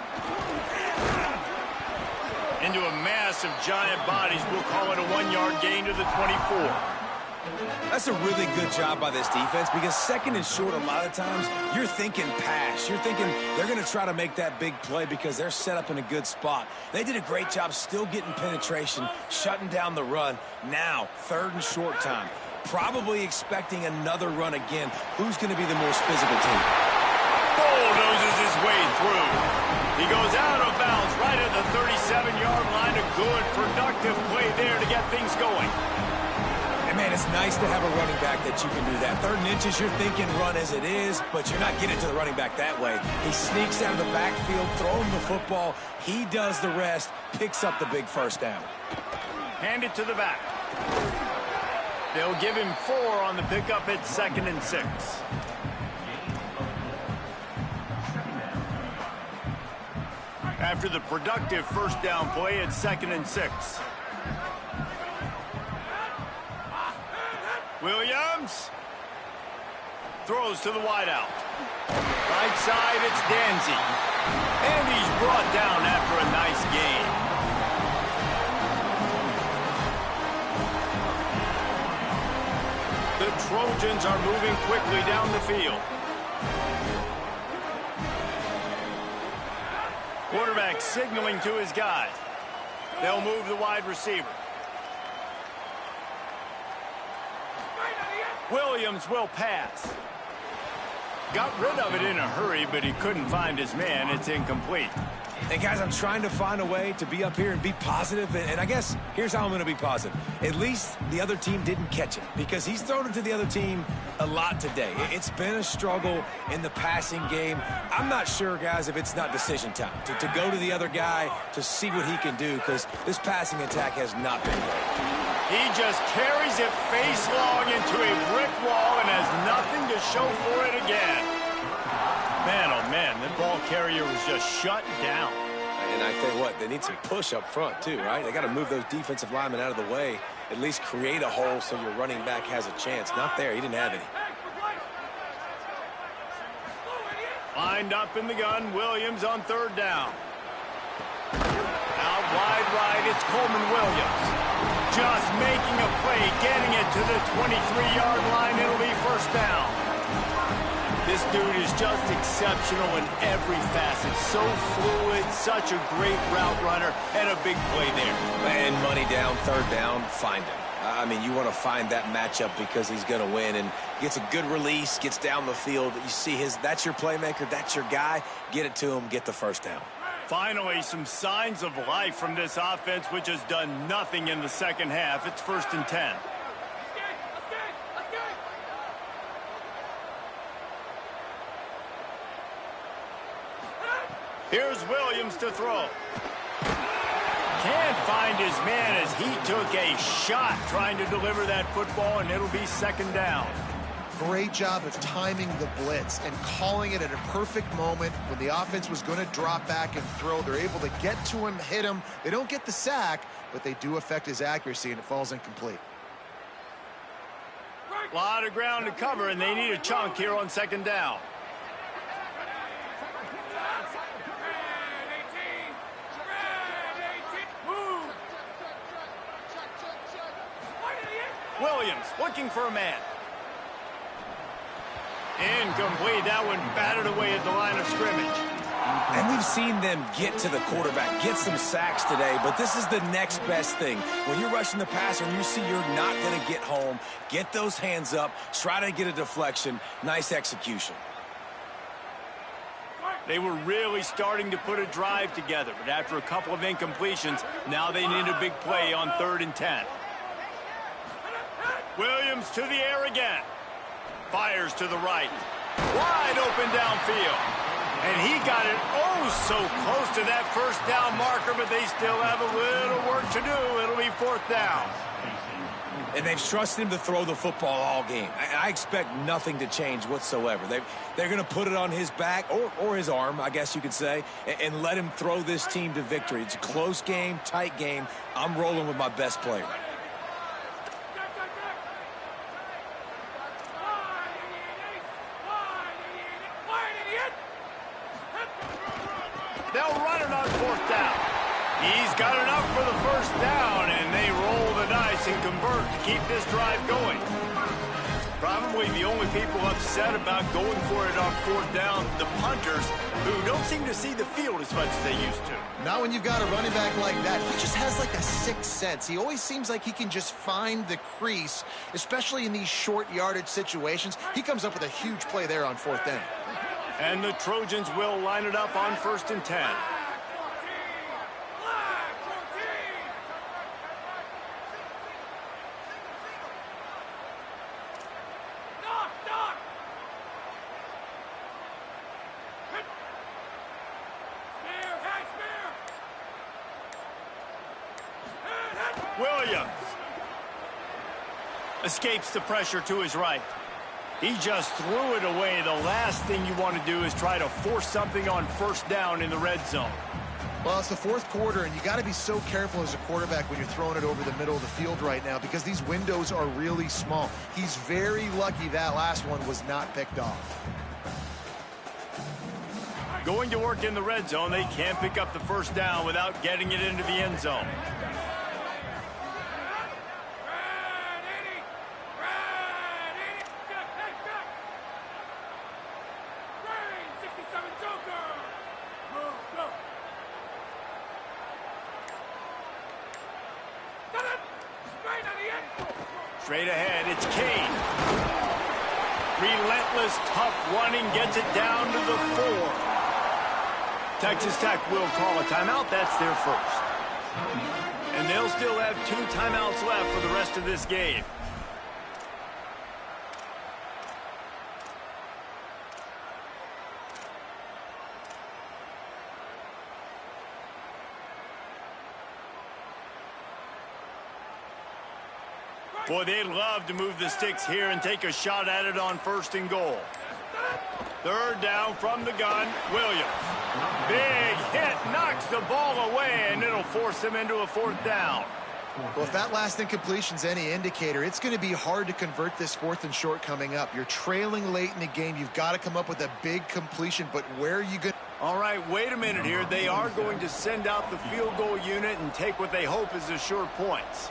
Into a mass of giant bodies. We'll call it a 1-yard gain to the 24. That's a really good job by this defense because 2nd and short, a lot of times, you're thinking pass. You're thinking they're going to try to make that big play because they're set up in a good spot. They did a great job still getting penetration, shutting down the run. Now, 3rd and short time. Probably expecting another run again. Who's going to be the most physical team? Bulldozes his way through. He goes out of bounds right at the 37-yard line. A good, productive play there to get things going. And, man, it's nice to have a running back that you can do that. 3rd and inches, you're thinking run as it is, but you're not getting to the running back that way. He sneaks out of the backfield, throws him the football. He does the rest, picks up the big first down. Hand it to the back. They'll give him 4 on the pickup at 2nd and 6. After the productive first down play at 2nd and 6. Williams. Throws to the wideout. Right side, it's Danzy. And he's brought down after a nice gain. The Trojans are moving quickly down the field. Quarterback signaling to his guys. They'll move the wide receiver. Williams will pass. Got rid of it in a hurry, but he couldn't find his man. It's incomplete. And guys, I'm trying to find a way to be up here and be positive, and I guess here's how I'm going to be positive. At least the other team didn't catch it, because he's thrown it to the other team a lot today. It's been a struggle in the passing game. I'm not sure, guys, if it's not decision time to go to the other guy to see what he can do, because this passing attack has not been great. He just carries it face long into a brick wall and has nothing to show for it again. Man, oh man, that ball carrier was just shut down. And I tell you what, they need some push up front too, right? They got to move those defensive linemen out of the way, at least create a hole so your running back has a chance. Not there, he didn't have any. Lined up in the gun, Williams on third down. Out wide right, it's Coleman Williams. Just making a play, getting it to the 23-yard line. It'll be first down. This dude is just exceptional in every facet. So fluid, such a great route runner, and a big play there. And money down, third down, find him. I mean, you want to find that matchup because he's going to win, and gets a good release, gets down the field. You see that's your playmaker, that's your guy. Get it to him, get the first down. Finally, some signs of life from this offense, which has done nothing in the second half. It's 1st and 10. Here's Williams to throw. Can't find his man as he took a shot trying to deliver that football, and it'll be second down. Great job of timing the blitz and calling it at a perfect moment when the offense was going to drop back and throw. They're able to get to him, hit him. They don't get the sack, but they do affect his accuracy, and it falls incomplete. A lot of ground to cover, and they need a chunk here on second down. Williams looking for a man. Incomplete. That one batted away at the line of scrimmage. And we've seen them get to the quarterback, get some sacks today, but this is the next best thing. When you're rushing the passer and you see you're not going to get home, get those hands up, try to get a deflection. Nice execution. They were really starting to put a drive together, but after a couple of incompletions, now they need a big play on 3rd and 10. Williams to the air again. Fires to the right. Wide open downfield. And he got it so close to that first down marker, but they still have a little work to do. It'll be 4th down. And they've trusted him to throw the football all game. I expect nothing to change whatsoever. They're going to put it on his back, or his arm, I guess you could say, and let him throw this team to victory. It's a close game, tight game. I'm rolling with my best player. They'll run it on 4th down. He's got enough for the first down, and they roll the dice and convert to keep this drive going. Probably the only people upset about going for it on 4th down, the punters, who don't seem to see the field as much as they used to. Not when you've got a running back like that. He just has like a sixth sense. He always seems like he can just find the crease, especially in these short yardage situations. He comes up with a huge play there on 4th down. And the Trojans will line it up on 1st and 10. Williams escapes the pressure to his right. He just threw it away. The last thing you want to do is try to force something on 1st down in the red zone. Well, it's the fourth quarter, and you got to be so careful as a quarterback when you're throwing it over the middle of the field right now because these windows are really small. He's very lucky that last one was not picked off. Going to work in the red zone, they can't pick up the first down without getting it into the end zone. Straight ahead, it's Kane. Relentless, tough running, gets it down to the 4. Texas Tech will call a timeout. That's their first. And they'll still have 2 timeouts left for the rest of this game. Boy, they'd love to move the sticks here and take a shot at it on 1st and goal. 3rd down from the gun, Williams. Big hit, knocks the ball away, and it'll force them into a 4th down. Well, if that last incompletion's any indicator, it's going to be hard to convert this 4th and short coming up. You're trailing late in the game. You've got to come up with a big completion, but where are you going? All right, wait a minute here. They are going to send out the field goal unit and take what they hope is assured points.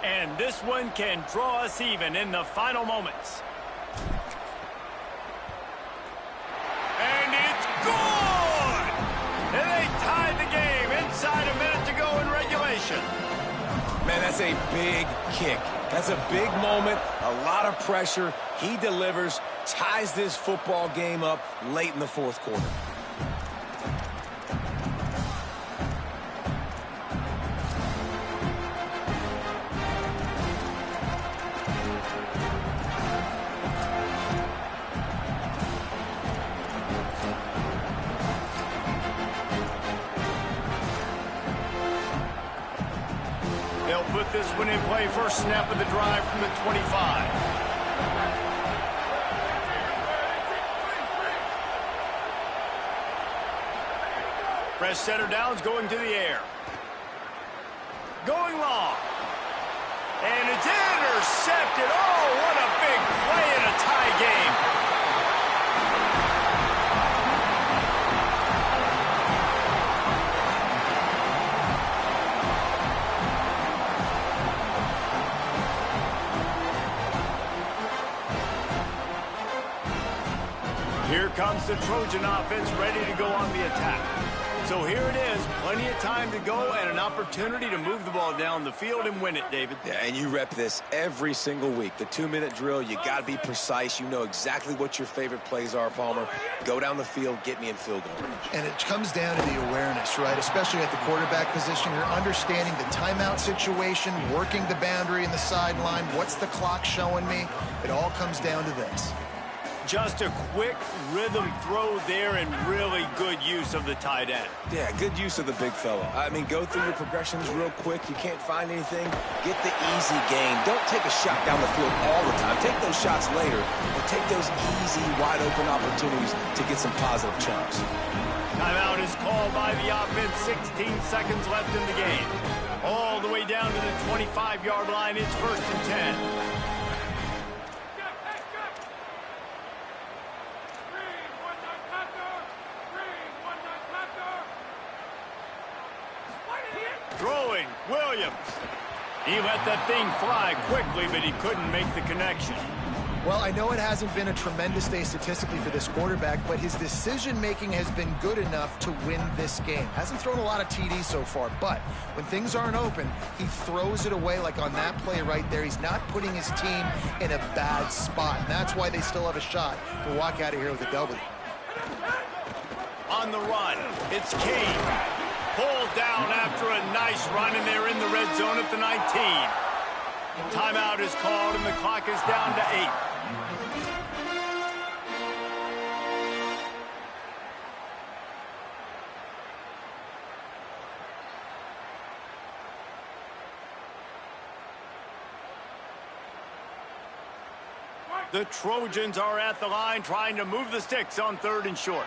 And this one can draw us even in the final moments. And it's good! And they tied the game inside a minute to go in regulation. Man, that's a big kick. That's a big moment, a lot of pressure. He delivers, ties this football game up late in the 4th quarter. Put this one in play. First snap of the drive from the 25. Fresh center downs going to the air. Going long. And it's intercepted. Oh, what a big play in a tie game. Here comes the Trojan offense ready to go on the attack. So here it is, plenty of time to go and an opportunity to move the ball down the field and win it, David. Yeah, and you rep this every single week. The 2-minute drill, you got to be precise. You know exactly what your favorite plays are, Palmer. Go down the field, get me in field goal range. And it comes down to the awareness, right? Especially at the quarterback position. You're understanding the timeout situation, working the boundary in the sideline. What's the clock showing me? It all comes down to this. Just a quick rhythm throw there and really good use of the tight end. Yeah, good use of the big fella. I mean, go through your progressions real quick. You can't find anything. Get the easy gain. Don't take a shot down the field all the time. Take those shots later, but take those easy, wide-open opportunities to get some positive chunks. Timeout is called by the offense. 16 seconds left in the game. All the way down to the 25-yard line. It's 1st and 10. Throwing, Williams. He let that thing fly quickly, but he couldn't make the connection. Well, I know it hasn't been a tremendous day statistically for this quarterback, but his decision-making has been good enough to win this game. Hasn't thrown a lot of TDs so far, but when things aren't open, he throws it away like on that play right there. He's not putting his team in a bad spot, and that's why they still have a shot to walk out of here with a W. On the run, it's Kane. Pulled down after a nice run, and they're in the red zone at the 19. Timeout is called, and the clock is down to 8. The Trojans are at the line trying to move the sticks on 3rd and short.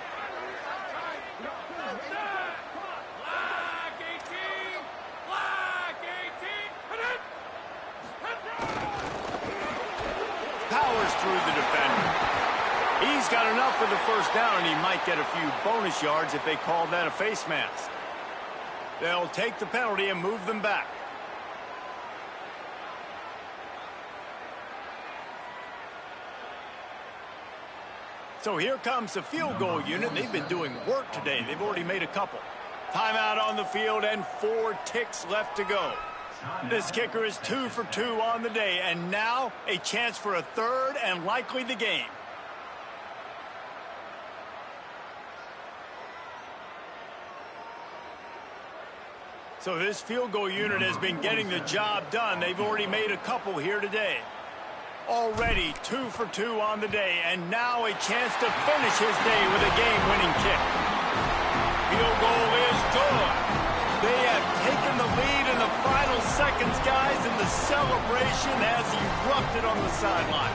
through the defender. He's got enough for the first down, and he might get a few bonus yards if they call that a face mask. They'll take the penalty and move them back. So here comes the field goal unit. They've been doing work today. They've already made a couple. Timeout on the field and 4 ticks left to go. This kicker is 2 for 2 on the day, and now a chance for a third and likely the game. So this field goal unit has been getting the job done. They've already made a couple here today. Already 2 for 2 on the day, and now a chance to finish his day with a game-winning kick. Field goal is good. They have taken the lead in the final seconds, guys, and the celebration has erupted on the sideline.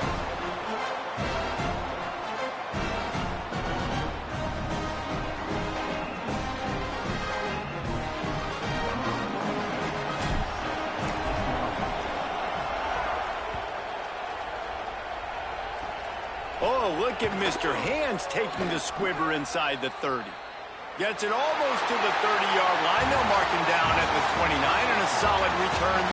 Oh, look at Mr. Hands taking the squibber inside the 30. Gets it almost to the 30-yard line. They'll mark him down at the 29, and a solid return.